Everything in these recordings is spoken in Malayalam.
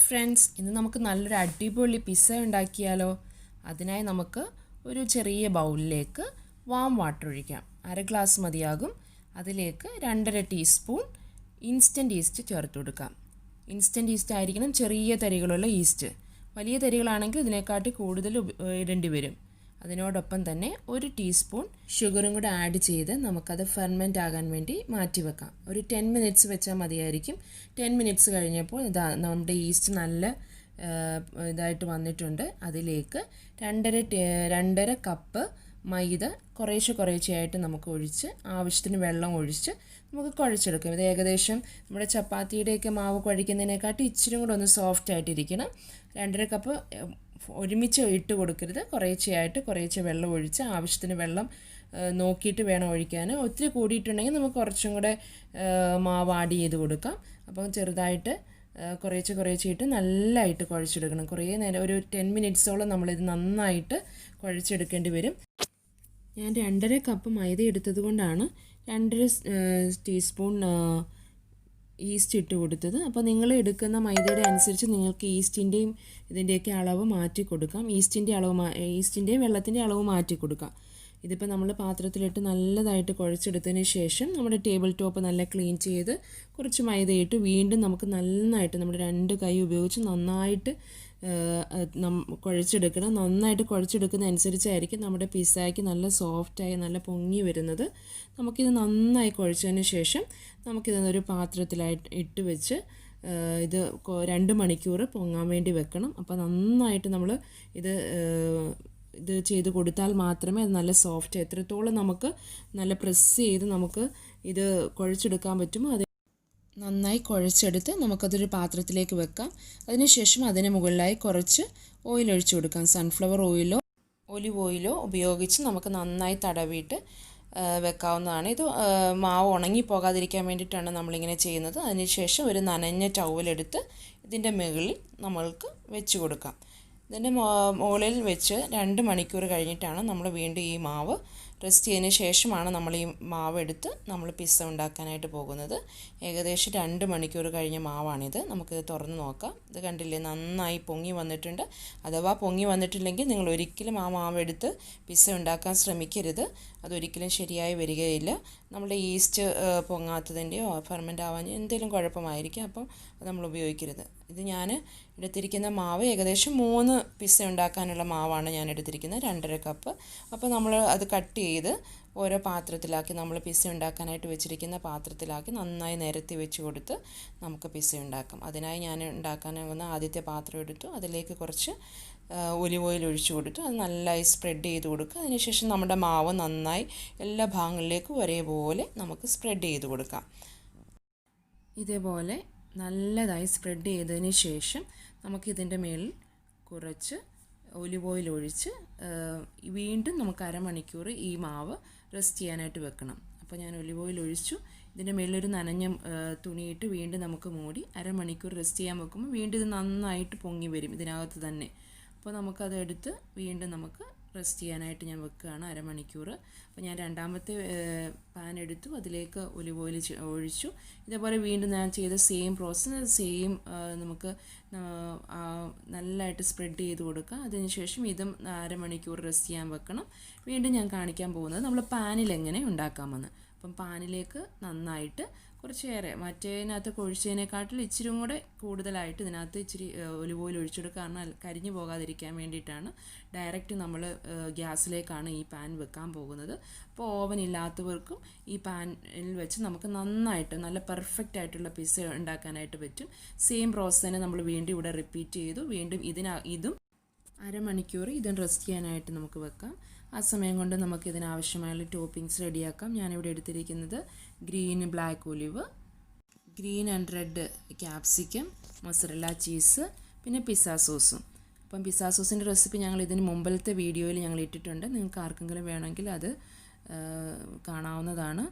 ഫ്രണ്ട്സ്, ഇന്ന് നമുക്ക് നല്ലൊരു അടിപൊളി പിസ്സ ഉണ്ടാക്കിയാലോ. അതിനായി നമുക്ക് ഒരു ചെറിയ ബൗളിലേക്ക് വാം വാട്ടർ ഒഴിക്കാം. 1/2 ഗ്ലാസ് മതിയാകും. അതിലേക്ക് 2.5 ടീസ്പൂൺ ഇൻസ്റ്റൻറ്റ് ഈസ്റ്റ് ചേർത്ത് കൊടുക്കാം. ഇൻസ്റ്റൻറ്റ് ഈസ്റ്റ് ആയിരിക്കണം, ചെറിയ തരികളുള്ള ഈസ്റ്റ്. വലിയ തരികളാണെങ്കിൽ ഇതിനെക്കാട്ടി കൂടുതൽ ഇടേണ്ടി വരും. അതിനോടൊപ്പം തന്നെ 1 ടീസ്പൂൺ ഷുഗറും കൂടെ ആഡ് ചെയ്ത് നമുക്കത് ഫെർമെൻ്റ് ആകാൻ വേണ്ടി മാറ്റി വെക്കാം. ഒരു 10 മിനിറ്റ്സ് വെച്ചാൽ മതിയായിരിക്കും. 10 മിനിറ്റ്സ് കഴിഞ്ഞപ്പോൾ നമ്മുടെ ഈസ്റ്റ് നല്ല ഇതായിട്ട് വന്നിട്ടുണ്ട്. അതിലേക്ക് 2.5 കപ്പ് മൈദ കുറേശ്ശെയായിട്ട് നമുക്ക് ഒഴിച്ച് ആവശ്യത്തിന് വെള്ളം ഒഴിച്ച് നമുക്ക് കുഴച്ചെടുക്കാം. ഇത് ഏകദേശം നമ്മുടെ ചപ്പാത്തിയുടെയൊക്കെ മാവ് കുഴയ്ക്കുന്നതിനെക്കാട്ടി ഇച്ചിരി കൂടെ ഒന്ന് സോഫ്റ്റ് ആയിട്ടിരിക്കണം. 2.5 കപ്പ് ഒരുമിച്ച് ഇട്ട് കൊടുക്കരുത്. കുറേശ്ശെ വെള്ളം ഒഴിച്ച് ആവശ്യത്തിന് വെള്ളം നോക്കിയിട്ട് വേണം ഒഴിക്കാൻ. ഒത്തിരി കൂടിയിട്ടുണ്ടെങ്കിൽ നമുക്ക് കുറച്ചും കൂടെ മാവ് ആഡ് ചെയ്ത് കൊടുക്കാം. അപ്പം ചെറുതായിട്ട് കുറേശ്ശെ ഇട്ട് നല്ലതായിട്ട് കുഴച്ചെടുക്കണം. കുറേ നേരം, ഒരു 10 മിനിറ്റ്സോളം നമ്മളിത് നന്നായിട്ട് കുഴച്ചെടുക്കേണ്ടി വരും. ഞാൻ 2.5 കപ്പ് മൈദ എടുത്തത് കൊണ്ടാണ് 2.5 ടീസ്പൂൺ ഈസ്റ്റ് ഇട്ട് കൊടുത്തത്. അപ്പോൾ നിങ്ങൾ എടുക്കുന്ന മൈദയുടെ അനുസരിച്ച് നിങ്ങൾക്ക് ഈസ്റ്റിൻ്റെയും ഇതിൻ്റെയൊക്കെ അളവ് മാറ്റി കൊടുക്കാം. ഈസ്റ്റിൻ്റെയും വെള്ളത്തിൻ്റെ അളവ് മാറ്റി കൊടുക്കാം. ഇതിപ്പോൾ നമ്മൾ പാത്രത്തിലിട്ട് നല്ലതായിട്ട് കുഴച്ചെടുത്തതിന് ശേഷം നമ്മുടെ ടേബിൾ ടോപ്പ് നല്ല ക്ലീൻ ചെയ്ത് കുറച്ച് മൈദയിട്ട് വീണ്ടും നമുക്ക് നന്നായിട്ട് നമ്മുടെ 2 കൈ ഉപയോഗിച്ച് നന്നായിട്ട് കുഴച്ചെടുക്കണം. നന്നായിട്ട് കുഴച്ചെടുക്കുന്ന അനുസരിച്ചായിരിക്കും നമ്മുടെ പിസ്സയ്ക്ക് നല്ല സോഫ്റ്റായി നല്ല പൊങ്ങി വരുന്നത്. നമുക്കിത് നന്നായി കുഴച്ചതിന് ശേഷം നമുക്കിതൊരു പാത്രത്തിലായിട്ട് ഇട്ട് വെച്ച് ഇത് 2 മണിക്കൂർ പൊങ്ങാൻ വേണ്ടി വെക്കണം. അപ്പോൾ നന്നായിട്ട് നമ്മൾ ഇത് ചെയ്ത് കൊടുത്താൽ മാത്രമേ അത് നല്ല സോഫ്റ്റ്, എത്രത്തോളം നമുക്ക് നല്ല പ്രസ് ചെയ്ത് നമുക്ക് ഇത് കുഴച്ചെടുക്കാൻ പറ്റുമോ അത് നന്നായി കുഴച്ചെടുത്ത് നമുക്കതൊരു പാത്രത്തിലേക്ക് വെക്കാം. അതിനുശേഷം അതിന് മുകളിലായി കുറച്ച് ഓയിൽ ഒഴിച്ചു കൊടുക്കാം. സൺഫ്ലവർ ഓയിലോ ഒലിവ് ഓയിലോ ഉപയോഗിച്ച് നമുക്ക് നന്നായി തടവിയിട്ട് വെക്കാവുന്നതാണ്. ഇത് മാവ് ഉണങ്ങി പോകാതിരിക്കാൻ വേണ്ടിയിട്ടാണ് നമ്മളിങ്ങനെ ചെയ്യുന്നത്. അതിനുശേഷം ഒരു നനഞ്ഞ ടവലെടുത്ത് ഇതിൻ്റെ മുകളിൽ നമ്മൾക്ക് വെച്ച് കൊടുക്കാം. ഇതിൻ്റെ മുകളിൽ വെച്ച് 2 മണിക്കൂർ കഴിഞ്ഞിട്ടാണ് നമ്മൾ വീണ്ടും ഈ മാവ് റെസ്റ്റ് ചെയ്തതിന് ശേഷമാണ് നമ്മൾ ഈ മാവ് എടുത്ത് നമ്മൾ പിസ്സ ഉണ്ടാക്കാനായിട്ട് പോകുന്നത്. ഏകദേശം 2 മണിക്കൂർ കഴിഞ്ഞ മാവാണിത്. നമുക്കിത് തുറന്ന് നോക്കാം. ഇത് കണ്ടില്ലേ, നന്നായി പൊങ്ങി വന്നിട്ടുണ്ട്. അഥവാ പൊങ്ങി വന്നിട്ടില്ലെങ്കിൽ നിങ്ങൾ ഒരിക്കലും ആ മാവ് എടുത്ത് പിസ്സ ഉണ്ടാക്കാൻ ശ്രമിക്കരുത്. അതൊരിക്കലും ശരിയായി വരികയില്ല. നമ്മുടെ ഈസ്റ്റ് പൊങ്ങാത്തതിൻ്റെയോ ഫെർമെൻ്റ് ആവാൻ എന്തെങ്കിലും കുഴപ്പമായിരിക്കും. അപ്പം അത് നമ്മൾ ഉപയോഗിക്കരുത്. ഇത് ഞാൻ എടുത്തിരിക്കുന്ന മാവ് ഏകദേശം 3 പിസ്സ ഉണ്ടാക്കാനുള്ള മാവാണ് ഞാൻ എടുത്തിരിക്കുന്നത്, 2.5 കപ്പ്. അപ്പോൾ നമ്മൾ അത് കട്ട് ചെയ്ത് ഓരോ പാത്രത്തിലാക്കി, നമ്മൾ പിസ്സ ഉണ്ടാക്കാനായിട്ട് വെച്ചിരിക്കുന്ന പാത്രത്തിലാക്കി നന്നായി നിരത്തി വെച്ച് കൊടുത്ത് നമുക്ക് പിസ്സ ഉണ്ടാക്കാം. അതിനായി ഞാൻ ഉണ്ടാക്കാനാകുന്ന ആദ്യത്തെ പാത്രം എടുത്തു. അതിലേക്ക് കുറച്ച് ഒലിവ് ഓയിൽ ഒഴിച്ചു കൊടുത്തു. അത് നന്നായി സ്പ്രെഡ് ചെയ്ത് കൊടുക്കുക. അതിനുശേഷം നമ്മുടെ മാവ് നന്നായി എല്ലാ ഭാഗങ്ങളിലേക്കും ഒരേപോലെ നമുക്ക് സ്പ്രെഡ് ചെയ്ത് കൊടുക്കാം. ഇതേപോലെ നല്ലതായി സ്പ്രെഡ് ചെയ്തതിന് ശേഷം നമുക്കിതിൻ്റെ മേലിൽ കുറച്ച് ഒലിവ് ഓയിൽ ഒഴിച്ച് വീണ്ടും നമുക്ക് 1/2 മണിക്കൂർ ഈ മാവ് റെസ്റ്റ് ചെയ്യാനായിട്ട് വെക്കണം. അപ്പോൾ ഞാൻ ഒലിവ് ഓയിൽ ഒഴിച്ചു. ഇതിൻ്റെ മേളിലൊരു നനഞ്ഞ തുണിയിട്ട് വീണ്ടും നമുക്ക് മൂടി 1/2 മണിക്കൂർ റെസ്റ്റ് ചെയ്യാൻ വെക്കുമ്പോൾ വീണ്ടും ഇത് നന്നായിട്ട് പൊങ്ങി വരും ഇതിനകത്ത് തന്നെ. അപ്പോൾ നമുക്കത് എടുത്ത് വീണ്ടും നമുക്ക് റെസ്റ്റ് ചെയ്യാനായിട്ട് ഞാൻ വെക്കുകയാണ് 1/2 മണിക്കൂർ. അപ്പോൾ ഞാൻ രണ്ടാമത്തെ പാൻ എടുത്തു. അതിലേക്ക് ഒലിവ് ഓയിൽ ഒഴിച്ചു. ഇതേപോലെ വീണ്ടും ഞാൻ ചെയ്ത സെയിം പ്രോസസ്സ് നമുക്ക് നല്ലതായിട്ട് സ്പ്രെഡ് ചെയ്ത് കൊടുക്കുക. അതിനുശേഷം ഇതും 1/2 മണിക്കൂർ റെസ്റ്റ് ചെയ്യാൻ വെക്കണം. വീണ്ടും ഞാൻ കാണിക്കാൻ പോകുന്നത് നമ്മൾ പാനിൽ എങ്ങനെ ഉണ്ടാക്കാമെന്ന്. അപ്പം പാനിലേക്ക് നന്നായിട്ട് കുറച്ചേറെ മറ്റേതിനകത്ത് ഒഴിച്ചതിനെക്കാട്ടിൽ ഇച്ചിരി കൂടെ കൂടുതലായിട്ട് ഇതിനകത്ത് ഇച്ചിരി ഒലിവ് ഓയിൽ ഒഴിച്ചെടുക്കുക. കാരണം കരിഞ്ഞു പോകാതിരിക്കാൻ വേണ്ടിയിട്ടാണ്. ഡയറക്റ്റ് നമ്മൾ ഗ്യാസിലേക്കാണ് ഈ പാൻ വെക്കാൻ പോകുന്നത്. അപ്പോൾ ഓവൻ ഇല്ലാത്തവർക്കും ഈ പാനിൽ വെച്ച് നമുക്ക് നന്നായിട്ട് നല്ല പെർഫെക്റ്റ് ആയിട്ടുള്ള പിസ്സ ഉണ്ടാക്കാനായിട്ട് പറ്റും. സെയിം പ്രോസസ്സ് തന്നെ നമ്മൾ വീണ്ടും ഇവിടെ റിപ്പീറ്റ് ചെയ്തു. വീണ്ടും ഇതും 1/2 മണിക്കൂർ ഇതും റെസ്റ്റ് ചെയ്യാനായിട്ട് നമുക്ക് വെക്കാം. ആ സമയം കൊണ്ട് നമുക്ക് ഇതിനാവശ്യമായുള്ള ടോപ്പിങ്സ് റെഡിയാക്കാം. ഞാനിവിടെ എടുത്തിരിക്കുന്നത് green black olive, green and red capsicum, mozzarella cheese, പിന്നെ പിസ്സ സോസും. അപ്പം പിസ്സ സോസിൻ്റെ റെസിപ്പി ഞങ്ങൾ ഇതിന് മുമ്പിലത്തെ വീഡിയോയിൽ ഞങ്ങൾ ഇട്ടിട്ടുണ്ട്. നിങ്ങൾക്ക് ആർക്കെങ്കിലും വേണമെങ്കിൽ അത് കാണാവുന്നതാണ്.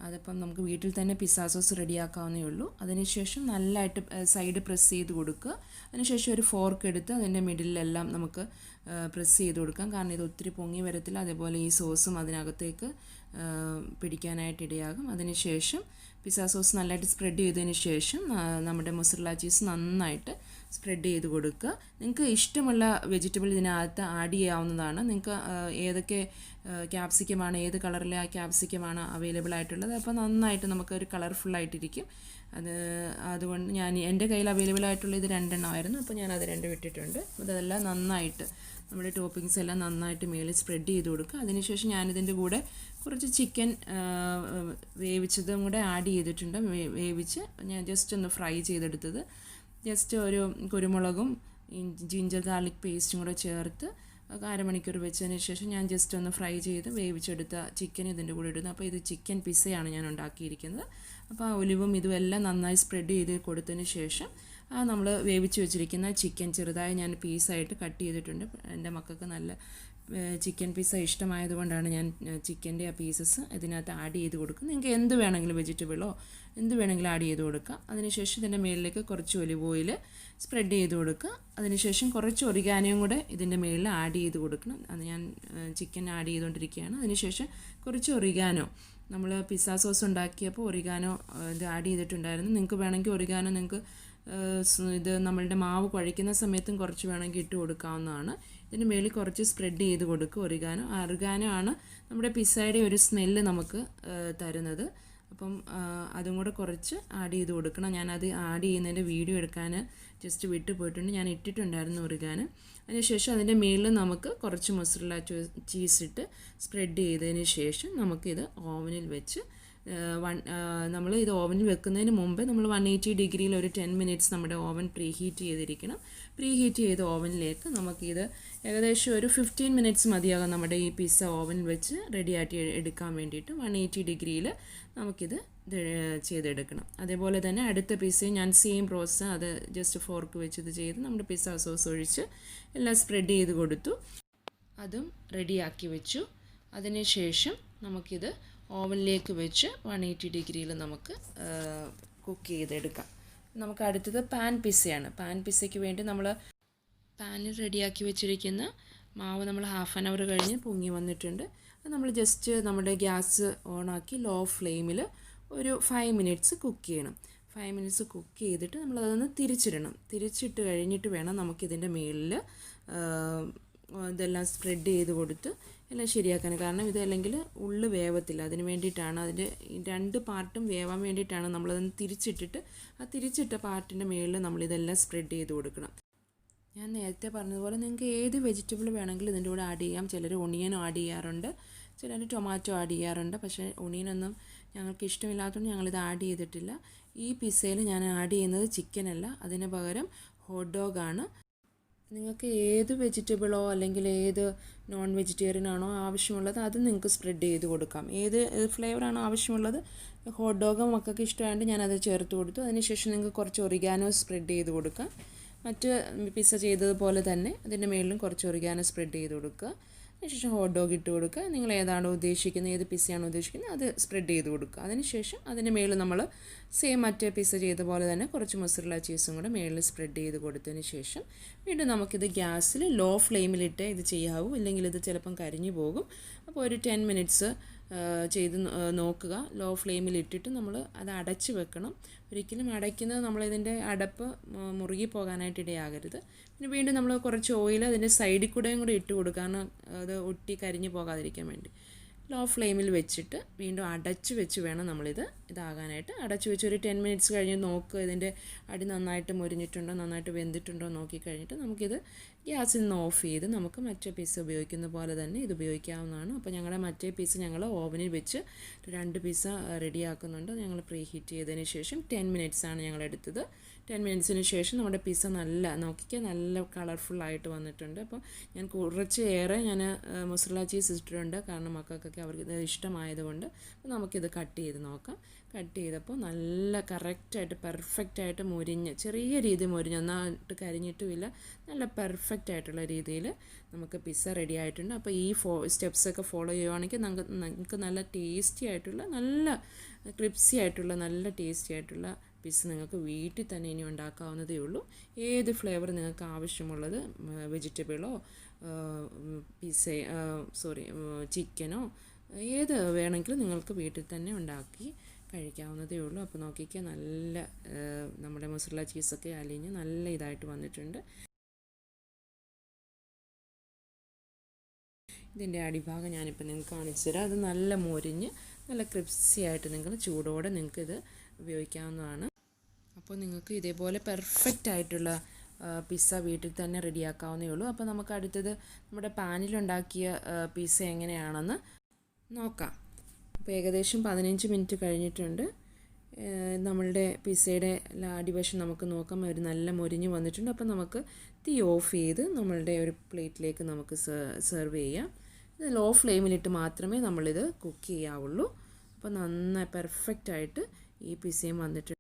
അതിപ്പം നമുക്ക് വീട്ടിൽ തന്നെ പിസ്സ സോസ് റെഡിയാക്കാവുന്നേ ഉള്ളൂ. അതിനുശേഷം നല്ലതായിട്ട് സൈഡ് പ്രസ് ചെയ്ത് കൊടുക്കുക. അതിനുശേഷം ഒരു ഫോർക്ക് എടുത്ത് അതിൻ്റെ മിഡിലെല്ലാം നമുക്ക് പ്രസ് ചെയ്ത് കൊടുക്കാം. കാരണം ഇത് ഒത്തിരി പൊങ്ങി വരത്തില്ല. അതേപോലെ ഈ സോസും അതിനകത്തേക്ക് പിടിക്കാനായിട്ട് ഇടയാകും. അതിനുശേഷം പിസ്സ സോസ് നല്ലതായിട്ട് സ്പ്രെഡ് ചെയ്തതിന് ശേഷം നമ്മുടെ മൊസറല്ല ചീസ് നന്നായിട്ട് സ്പ്രെഡ് ചെയ്ത് കൊടുക്കുക. നിങ്ങൾക്ക് ഇഷ്ടമുള്ള വെജിറ്റബിൾ ഇതിനകത്ത് ആഡ് ചെയ്യാവുന്നതാണ്. നിങ്ങൾക്ക് ഏതൊക്കെ ക്യാപ്സിക്കമാണ്, ഏത് കളറിലെ ആ ക്യാപ്സിക്കമാണ് അവൈലബിൾ ആയിട്ടുള്ളത്, അപ്പോൾ നന്നായിട്ട് നമുക്കൊരു കളർഫുള്ളായിട്ടിരിക്കും. അതുകൊണ്ട് എൻ്റെ കയ്യിൽ അവൈലബിൾ ആയിട്ടുള്ള ഇത് 2 എണ്ണമായിരുന്നു, അപ്പോൾ ഞാനത് 2 ഇട്ടിട്ടുണ്ട്. അതെല്ലാം നന്നായിട്ട് നമ്മുടെ ടോപ്പിങ്സ് എല്ലാം നന്നായിട്ട് മേളിൽ സ്പ്രെഡ് ചെയ്ത് കൊടുക്കുക. അതിനുശേഷം ഞാനിതിൻ്റെ കൂടെ കുറച്ച് ചിക്കൻ വേവിച്ചതും കൂടെ ആഡ് ചെയ്തിട്ടുണ്ട്. വേവിച്ച് ഞാൻ ജസ്റ്റ് ഒന്ന് ഫ്രൈ ചെയ്തെടുത്തത്. ജസ്റ്റ് ഒരു കുരുമുളകും ജിഞ്ചർ ഗാർലിക് പേസ്റ്റും കൂടെ ചേർത്ത് അരമണിക്കൂർ വെച്ചതിന് ശേഷം ഞാൻ ജസ്റ്റ് ഒന്ന് ഫ്രൈ ചെയ്ത് വേവിച്ചെടുത്ത ചിക്കൻ ഇതിൻ്റെ കൂടെ ഇടുന്നു. അപ്പോൾ ഇത് ചിക്കൻ പിസ്സയാണ് ഞാൻ ഉണ്ടാക്കിയിരിക്കുന്നത്. അപ്പോൾ ആ ഒലിവും ഇതും എല്ലാം നന്നായി സ്പ്രെഡ് ചെയ്ത് കൊടുത്തതിന് ശേഷം നമ്മൾ വേവിച്ച് വെച്ചിരിക്കുന്ന ചിക്കൻ ചെറുതായി ഞാൻ പീസായിട്ട് കട്ട് ചെയ്തിട്ടുണ്ട്. എൻ്റെ മക്കൾക്ക് നല്ല ചിക്കൻ പിസ്സ ഇഷ്ടമായതുകൊണ്ടാണ് ഞാൻ ചിക്കൻ്റെ ആ പീസസ് ഇതിനകത്ത് ആഡ് ചെയ്ത് കൊടുക്കും. നിങ്ങൾക്ക് എന്ത് വേണമെങ്കിലും വെജിറ്റബിളോ എന്ത് വേണമെങ്കിലും ആഡ് ചെയ്ത് കൊടുക്കുക. അതിനുശേഷം ഇതിൻ്റെ മുകളിലേക്ക് കുറച്ച് ഒലിവ് ഓയിൽ സ്പ്രെഡ് ചെയ്ത് കൊടുക്കുക. അതിനുശേഷം കുറച്ച് ഒറിഗാനോയും കൂടെ ഇതിൻ്റെ മുകളിൽ ആഡ് ചെയ്ത് കൊടുക്കണം. അത് ഞാൻ ചിക്കൻ ആഡ് ചെയ്തുകൊണ്ടിരിക്കുകയാണ്. അതിനുശേഷം കുറച്ച് ഒറിഗാനോ, നമ്മൾ പിസ്സ സോസ് ഉണ്ടാക്കിയപ്പോൾ ഒറിഗാനോ ഇത് ആഡ് ചെയ്തിട്ടുണ്ടായിരുന്നു. നിങ്ങൾക്ക് വേണമെങ്കിൽ ഒറിഗാനോ നിങ്ങൾക്ക് ഇത് നമ്മളുടെ മാവ് കുഴയ്ക്കുന്ന സമയത്തും കുറച്ച് വേണമെങ്കിൽ ഇട്ട് കൊടുക്കാവുന്നതാണ്. ഇതിന് മേളിൽ കുറച്ച് സ്പ്രെഡ് ചെയ്ത് കൊടുക്കുക ഒറിഗാനോ. ഒറിഗാനോ ആണ് നമ്മുടെ പിസ്സയുടെ ഒരു സ്മെല്ല് നമുക്ക് തരുന്നത്. അപ്പം അതും കൂടെ കുറച്ച് ആഡ് ചെയ്ത് കൊടുക്കണം. ഞാനത് ആഡ് ചെയ്യുന്നതിൻ്റെ വീഡിയോ എടുക്കാൻ ജസ്റ്റ് വിട്ടു പോയിട്ടുണ്ട്. ഞാൻ ഇട്ടിട്ടുണ്ടായിരുന്നു ഒറിഗാനോ. അതിനുശേഷം അതിൻ്റെ മേളിൽ നമുക്ക് കുറച്ച് മൊസറല്ല ചീസ് ഇട്ട് സ്പ്രെഡ് ചെയ്തതിന് ശേഷം നമുക്കിത് ഓവനിൽ വെച്ച് നമ്മൾ ഇത് ഓവനിൽ വെക്കുന്നതിന് മുമ്പേ നമ്മൾ 180 ഡിഗ്രിയിൽ ഒരു 10 മിനിറ്റ്സ് നമ്മുടെ ഓവൻ പ്രീഹീറ്റ് ചെയ്തിരിക്കണം. പ്രീഹീറ്റ് ചെയ്ത ഓവനിലേക്ക് നമുക്കിത് ഏകദേശം ഒരു 15 മിനിറ്റ്സ് മതിയാകും നമ്മുടെ ഈ പിസ്സ ഓവനിൽ വെച്ച് റെഡിയാക്കി എടുക്കാൻ വേണ്ടിയിട്ട്. 180 ഡിഗ്രിയിൽ നമുക്കിത് ചെയ്തെടുക്കണം. അതേപോലെ തന്നെ അടുത്ത പിസ്സയും ഞാൻ സെയിം പ്രോസസ്സ് അത് ജസ്റ്റ് ഫോർക്ക് വെച്ച് ഇത് ചെയ്ത് നമ്മുടെ പിസ്സ സോസ് ഒഴിച്ച് എല്ലാം സ്പ്രെഡ് ചെയ്ത് കൊടുത്തു. അതും റെഡിയാക്കി വെച്ചു. അതിനുശേഷം നമുക്കിത് ഓവനിലേക്ക് വെച്ച് 180 ഡിഗ്രിയിൽ നമുക്ക് കുക്ക് ചെയ്തെടുക്കാം. നമുക്ക് അടുത്തത് പാൻ പിസ്സയാണ്. പാൻ പിസ്സയ്ക്ക് വേണ്ടി നമ്മൾ പാനിൽ റെഡിയാക്കി വെച്ചിരിക്കുന്ന മാവ് നമ്മൾ ഹാഫ് ആൻ അവർ കഴിഞ്ഞ് പൊങ്ങി വന്നിട്ടുണ്ട്. അത് നമ്മൾ ജസ്റ്റ് നമ്മുടെ ഗ്യാസ് ഓണാക്കി ലോ ഫ്ലെയിമിൽ ഒരു 5 മിനിറ്റ്സ് കുക്ക് ചെയ്യണം. 5 മിനിറ്റ്സ് കുക്ക് ചെയ്തിട്ട് നമ്മളതൊന്ന് തിരിച്ചിടണം. തിരിച്ചിട്ട് കഴിഞ്ഞിട്ട് വേണം നമുക്കിതിൻ്റെ മുകളിൽ ഇതെല്ലാം സ്പ്രെഡ് ചെയ്ത് കൊടുത്ത് എല്ലാം ശരിയാക്കാൻ. കാരണം ഇതല്ലെങ്കിൽ ഉള്ളു വേവത്തില്ല. അതിന് വേണ്ടിയിട്ടാണ്, അതിൻ്റെ 2 പാർട്ടും വേവാൻ വേണ്ടിയിട്ടാണ് നമ്മളതൊന്ന് തിരിച്ചിട്ടിട്ട് ആ തിരിച്ചിട്ട പാർട്ടിൻ്റെ മുകളിൽ നമ്മളിതെല്ലാം സ്പ്രെഡ് ചെയ്ത് കൊടുക്കണം. ഞാൻ നേരത്തെ പറഞ്ഞതുപോലെ നിങ്ങൾക്ക് ഏത് വെജിറ്റബിൾ വേണമെങ്കിലും ഇതിൻ്റെ കൂടെ ആഡ് ചെയ്യാം. ചിലർ ഒണിയനും ആഡ് ചെയ്യാറുണ്ട്, ചിലർ ടൊമാറ്റോ ആഡ് ചെയ്യാറുണ്ട്. പക്ഷേ ഒണിയനൊന്നും ഞങ്ങൾക്ക് ഇഷ്ടമില്ലാത്തതുകൊണ്ട് ഞങ്ങളിത് ആഡ് ചെയ്തിട്ടില്ല. ഈ പിസ്സയിൽ ഞാൻ ആഡ് ചെയ്യുന്നത് ചിക്കനല്ല, അതിന് പകരം ഹോട്ട് ഡോഗാണ്. നിങ്ങൾക്ക് ഏത് വെജിറ്റബിളോ അല്ലെങ്കിൽ ഏത് നോൺ വെജിറ്റേറിയൻ ആണോ ആവശ്യമുള്ളത് അത് നിങ്ങൾക്ക് സ്പ്രെഡ് ചെയ്ത് കൊടുക്കാം. ഏത് ഫ്ലേവറാണോ ആവശ്യമുള്ളത്, ഹോട്ട് ഡോഗ് മക്കൾക്ക് ഇഷ്ടമായതുകൊണ്ട് ഞാനത് ചേർത്ത് കൊടുത്തു. അതിനുശേഷം നിങ്ങൾക്ക് കുറച്ച് ഒറിഗാനോ സ്പ്രെഡ് ചെയ്ത് കൊടുക്കാം. മറ്റ് പിസ്സ ചെയ്തതുപോലെ തന്നെ അതിൻ്റെ മുകളിലും കുറച്ച് ഒറിഗാനോ സ്പ്രെഡ് ചെയ്ത് കൊടുക്കുക. അതിനുശേഷം ഹോട്ട് ഡോഗ് ഇട്ട് കൊടുക്കുക. നിങ്ങൾ ഏതാണോ ഉദ്ദേശിക്കുന്നത്, ഏത് പിസ്സയാണോ ഉദ്ദേശിക്കുന്നത് അത് സ്പ്രെഡ് ചെയ്ത് കൊടുക്കുക. അതിനുശേഷം അതിൻ്റെ മുകളിൽ നമ്മൾ സെയിം മറ്റേ പിസ്സ ചെയ്ത പോലെ തന്നെ കുറച്ച് മൊസറല്ല ചീസും കൂടെ മുകളിൽ സ്പ്രെഡ് ചെയ്ത് കൊടുത്തതിന് ശേഷം വീണ്ടും നമുക്കിത് ഗ്യാസിൽ ലോ ഫ്ലെയിമിലിട്ട് ഇത് ചെയ്യാവൂ, ഇല്ലെങ്കിൽ ഇത് ചിലപ്പം കരിഞ്ഞു പോകും. അപ്പോൾ ഒരു 10 മിനിറ്റ്സ് ചെയ്ത് നോക്കുക. ലോ ഫ്ലെയിമിൽ ഇട്ടിട്ട് നമ്മൾ അത് അടച്ച് വെക്കണം. ഒരിക്കലും അടയ്ക്കുന്നത് നമ്മളിതിൻ്റെ അടപ്പ് മുറുകി പോകാനായിട്ട് ഇടയാകരുത്. പിന്നെ വീണ്ടും നമ്മൾ കുറച്ച് ഓയിൽ അതിൻ്റെ സൈഡിൽ കൂടെയും കൂടി ഇട്ട് കൊടുക്കുക, കാരണം അത് ഒട്ടി കരിഞ്ഞു പോകാതിരിക്കാൻ വേണ്ടി. ലോ ഫ്ലെയിമിൽ വെച്ചിട്ട് വീണ്ടും അടച്ച് വെച്ച് വേണം നമ്മളിത് ഇതാകാനായിട്ട്. അടച്ച് വെച്ച് ഒരു 10 മിനിറ്റ്സ് കഴിഞ്ഞ് നോക്കുക, ഇതിൻ്റെ അടി നന്നായിട്ട് മുരിഞ്ഞിട്ടുണ്ടോ നന്നായിട്ട് വെന്തിട്ടുണ്ടോ നോക്കിക്കഴിഞ്ഞിട്ട് നമുക്കിത് ഗ്യാസിൽ നിന്ന് ഓഫ് ചെയ്ത് നമുക്ക് മറ്റേ പീസ് ഉപയോഗിക്കുന്ന പോലെ തന്നെ ഇത് ഉപയോഗിക്കാവുന്നതാണ്. അപ്പോൾ ഞങ്ങളുടെ മറ്റേ പീസ് ഞങ്ങൾ ഓവനിൽ വെച്ച് 2 പീസ റെഡിയാക്കുന്നുണ്ട്. ഞങ്ങൾ പ്രീ ഹീറ്റ് ചെയ്തതിന് ശേഷം 10 മിനിറ്റ്സാണ് ഞങ്ങൾ എടുത്തത്. 10 മിനിറ്റ്സിന് ശേഷം നമ്മുടെ പിസ്സ നല്ല കളർഫുള്ളായിട്ട് വന്നിട്ടുണ്ട്. അപ്പോൾ ഞാൻ കുറച്ചേറെ മൊസറല്ല ചീസ് ഇട്ടിട്ടുണ്ട്, കാരണം മക്കൾക്കൊക്കെ അവർക്ക് ഇത് ഇഷ്ടമായതുകൊണ്ട്. അപ്പോൾ നമുക്കിത് കട്ട് ചെയ്ത് നോക്കാം. കട്ട് ചെയ്തപ്പോൾ നല്ല കറക്റ്റായിട്ട് പെർഫെക്റ്റായിട്ട് മുരിഞ്ഞ്, ചെറിയ രീതിയിൽ മുരിഞ്ഞ്, നന്നായിട്ട് കരിഞ്ഞിട്ടുമില്ല, നല്ല പെർഫെക്റ്റ് ആയിട്ടുള്ള രീതിയിൽ നമുക്ക് പിസ്സ റെഡി ആയിട്ടുണ്ട്. അപ്പോൾ ഈ സ്റ്റെപ്സൊക്കെ ഫോളോ ചെയ്യുവാണെങ്കിൽ നിങ്ങൾക്ക് നല്ല ടേസ്റ്റി ആയിട്ടുള്ള, നല്ല ക്രിപ്സി ആയിട്ടുള്ള, നല്ല ടേസ്റ്റി ആയിട്ടുള്ള പിസ്സ നിങ്ങൾക്ക് വീട്ടിൽ തന്നെ ഇനി ഉണ്ടാക്കാവുന്നതേ ഉള്ളൂ. ഏത് ഫ്ലേവർ നിങ്ങൾക്ക് ആവശ്യമുള്ളത്, വെജിറ്റബിളോ ചിക്കനോ ഏത് വേണമെങ്കിലും നിങ്ങൾക്ക് വീട്ടിൽ തന്നെ ഉണ്ടാക്കി കഴിക്കാവുന്നതേ ഉള്ളൂ. അപ്പോൾ നോക്കിക്കുക, നല്ല നമ്മുടെ മൊസറല്ല ചീസൊക്കെ അലിഞ്ഞ് നല്ല ഇതായിട്ട് വന്നിട്ടുണ്ട്. ഇതിൻ്റെ അടിഭാഗം ഞാനിപ്പോൾ നിങ്ങൾക്ക് കാണിച്ചു തരാം. അത് നല്ല മൊരിഞ്ഞ് നല്ല ക്രിപ്സി ആയിട്ട് നിങ്ങൾ ചൂടോടെ നിങ്ങൾക്കിത് ഉപയോഗിക്കാവുന്നതാണ്. അപ്പോൾ നിങ്ങൾക്ക് ഇതേപോലെ പെർഫെക്റ്റ് ആയിട്ടുള്ള പിസ്സ വീട്ടിൽ തന്നെ റെഡിയാക്കാവുന്നേ ഉള്ളൂ. അപ്പോൾ നമുക്ക് അടുത്തത് നമ്മുടെ പാനിലുണ്ടാക്കിയ പിസ്സ എങ്ങനെയാണെന്ന് നോക്കാം. അപ്പോൾ ഏകദേശം 15 മിനിറ്റ് കഴിഞ്ഞിട്ടുണ്ട്. നമ്മളുടെ പിസ്സയുടെ അടിവശം നമുക്ക് നോക്കാം, ഒരു നല്ല മൊരിഞ്ഞ് വന്നിട്ടുണ്ട്. അപ്പോൾ നമുക്ക് തീ ഓഫ് ചെയ്ത് നമ്മളുടെ ഒരു പ്ലേറ്റിലേക്ക് നമുക്ക് സെർവ് ചെയ്യാം. ഇത് ലോ ഫ്ലെയിമിലിട്ട് മാത്രമേ നമ്മളിത് കുക്ക് ചെയ്യാവുള്ളൂ. അപ്പോൾ നന്നായി പെർഫെക്റ്റായിട്ട് ഈ പിസ്സയും വന്നിട്ടുണ്ട്.